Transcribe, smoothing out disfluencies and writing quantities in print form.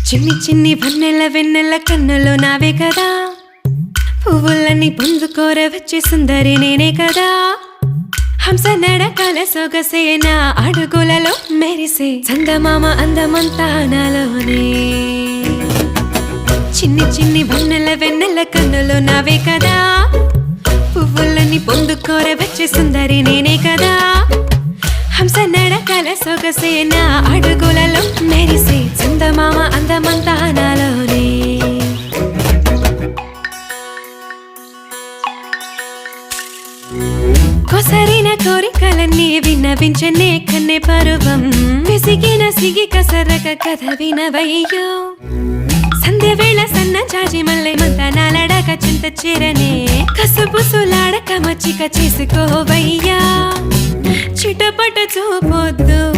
చిన్ని చిన్ని వన్నెల వెన్నెల కన్నులు నావే కదా, పువ్వులన్నీ పొందుకోర వచ్చే సుందరి నేనే కదా. హంస నడకల సొగసేనా అడుగులలో మెరిసే చందమామ అందమంతా నాలోనే. చిన్ని చిన్ని వన్నెల వెన్నెల కన్నులు నావే కదా, పువ్వులన్నీ పొందుకోర వచ్చే సుందరి నేనే కదా. హంస నడకల సొగసేనా అడుగులలో మెరిసే చందమామ అందమంతా నాలోనే. కొసరిన కోరికలన్నీ విన్నవించనే కన్నె పరువం, విసిగిన సిగి కసరక కథ వినవయ్యో. సంధ్య వేళ సన్న జాజి మల్లె మంతనాలడక చింత చేరనే, కసుబుసులాడక మచ్చిక చేసుకోవయ్యా. చిటపట చూపొద్దు